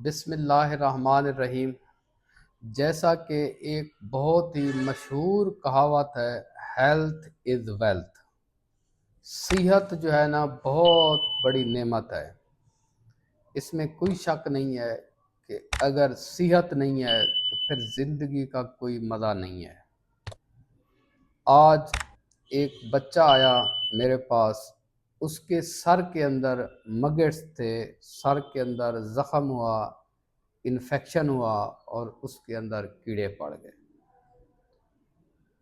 بسم اللہ الرحمن الرحیم۔ جیسا کہ ایک بہت ہی مشہور کہاوت ہے، ہیلتھ از ویلتھ۔ صحت جو ہے نا بہت بڑی نعمت ہے، اس میں کوئی شک نہیں ہے کہ اگر صحت نہیں ہے تو پھر زندگی کا کوئی مزہ نہیں ہے۔ آج ایک بچہ آیا میرے پاس، اس کے سر کے اندر مگٹس تھے، سر کے اندر زخم ہوا، انفیکشن ہوا اور اس کے اندر کیڑے پڑ گئے۔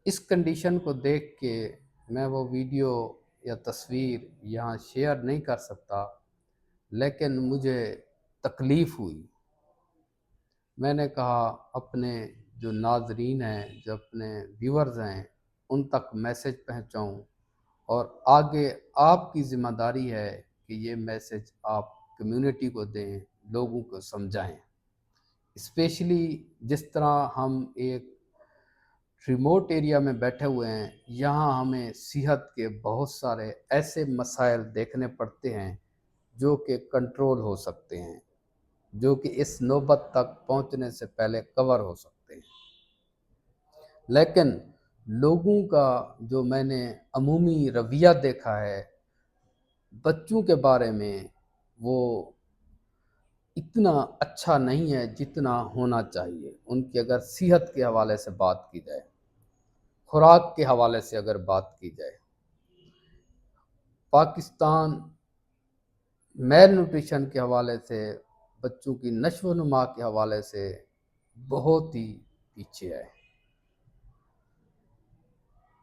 اس کنڈیشن کو دیکھ کے میں وہ ویڈیو یا تصویر یہاں شیئر نہیں کر سکتا، لیکن مجھے تکلیف ہوئی۔ میں نے کہا اپنے جو ناظرین ہیں، جو اپنے ویورز ہیں، ان تک میسج پہنچاؤں، اور آگے آپ کی ذمہ داری ہے کہ یہ میسج آپ کمیونٹی کو دیں، لوگوں کو سمجھائیں۔ اسپیشلی جس طرح ہم ایک ریموٹ ایریا میں بیٹھے ہوئے ہیں، یہاں ہمیں صحت کے بہت سارے ایسے مسائل دیکھنے پڑتے ہیں جو کہ کنٹرول ہو سکتے ہیں، جو کہ اس نوبت تک پہنچنے سے پہلے کور ہو سکتے ہیں۔ لیکن لوگوں کا جو میں نے عمومی رویہ دیکھا ہے بچوں کے بارے میں، وہ اتنا اچھا نہیں ہے جتنا ہونا چاہیے۔ ان کی اگر صحت کے حوالے سے بات کی جائے، خوراک کے حوالے سے اگر بات کی جائے، پاکستان میل نیوٹریشن کے حوالے سے، بچوں کی نشو و نما کے حوالے سے بہت ہی پیچھے ہے۔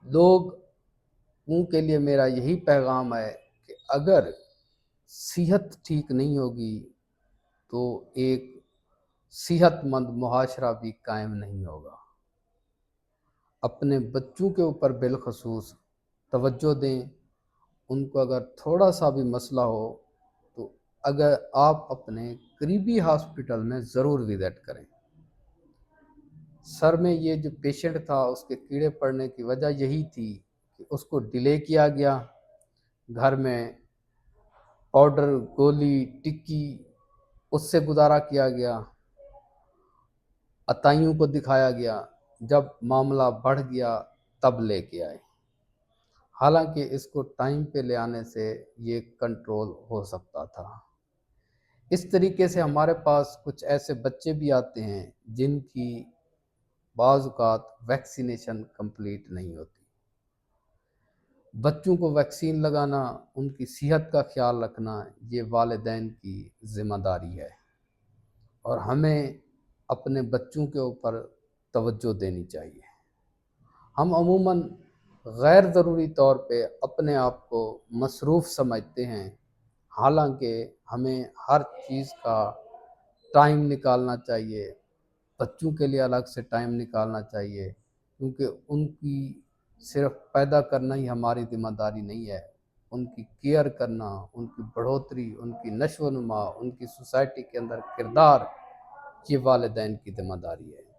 لوگوں کے لیے میرا یہی پیغام ہے کہ اگر صحت ٹھیک نہیں ہوگی تو ایک صحت مند معاشرہ بھی قائم نہیں ہوگا۔ اپنے بچوں کے اوپر بالخصوص توجہ دیں۔ ان کو اگر تھوڑا سا بھی مسئلہ ہو تو اگر آپ اپنے قریبی ہاسپٹل میں ضرور وزٹ کریں۔ سر میں یہ جو پیشنٹ تھا، اس کے کیڑے پڑنے کی وجہ یہی تھی کہ اس کو ڈیلے کیا گیا، گھر میں پاؤڈر، گولی، ٹکی، اس سے گزارا کیا گیا، عطائیوں کو دکھایا گیا۔ جب معاملہ بڑھ گیا تب لے کے آئے، حالانکہ اس کو ٹائم پہ لے آنے سے یہ کنٹرول ہو سکتا تھا۔ اس طریقے سے ہمارے پاس کچھ ایسے بچے بھی آتے ہیں جن کی بعض اوقات ویکسینیشن کمپلیٹ نہیں ہوتی۔ بچوں کو ویکسین لگانا، ان کی صحت کا خیال رکھنا، یہ والدین کی ذمہ داری ہے، اور ہمیں اپنے بچوں کے اوپر توجہ دینی چاہیے۔ ہم عموماً غیر ضروری طور پہ اپنے آپ کو مصروف سمجھتے ہیں، حالانکہ ہمیں ہر چیز کا ٹائم نکالنا چاہیے۔ بچوں کے لیے الگ سے ٹائم نکالنا چاہیے، کیونکہ ان کی صرف پیدا کرنا ہی ہماری ذمہ داری نہیں ہے، ان کی کیئر کرنا، ان کی بڑھوتری، ان کی نشو و نما، ان کی سوسائٹی کے اندر کردار، یہ والدین کی ذمہ داری ہے۔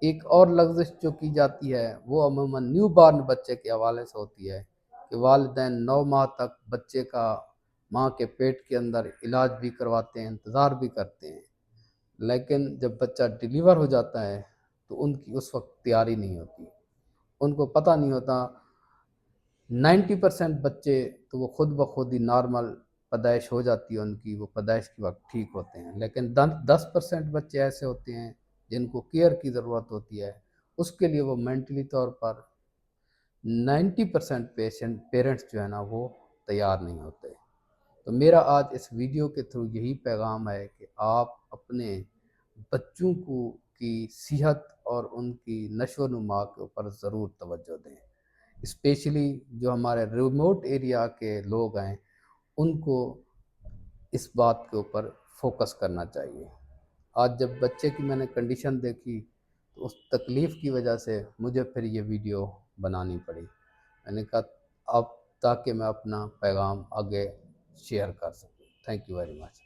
ایک اور لغزش جو کی جاتی ہے وہ عموماً نیو بارن بچے کے حوالے سے ہوتی ہے کہ والدین 9 ماہ تک بچے کا ماں کے پیٹ کے اندر علاج بھی کرواتے ہیں، انتظار بھی کرتے ہیں، لیکن جب بچہ ڈیلیور ہو جاتا ہے تو ان کی اس وقت تیاری نہیں ہوتی۔ ان کو پتہ نہیں ہوتا۔ 90% بچے تو وہ خود بخود ہی نارمل پیدائش ہو جاتی ہے ان کی، وہ پیدائش کے وقت ٹھیک ہوتے ہیں، لیکن 10% بچے ایسے ہوتے ہیں جن کو کیئر کی ضرورت ہوتی ہے۔ اس کے لیے وہ مینٹلی طور پر 90% پیرنٹس جو ہے نا وہ تیار نہیں ہوتے۔ تو میرا آج اس ویڈیو کے تھرو یہی پیغام ہے کہ آپ اپنے بچوں کی صحت اور ان کی نشو و نما کے اوپر ضرور توجہ دیں۔ اسپیشلی جو ہمارے ریموٹ ایریا کے لوگ ہیں، ان کو اس بات کے اوپر فوکس کرنا چاہیے۔ آج جب بچے کی میں نے کنڈیشن دیکھی تو اس تکلیف کی وجہ سے مجھے پھر یہ ویڈیو بنانی پڑی۔ میں نے کہا اب تاکہ میں اپنا پیغام آگے شیئر کر سکوں۔ Thank you very much.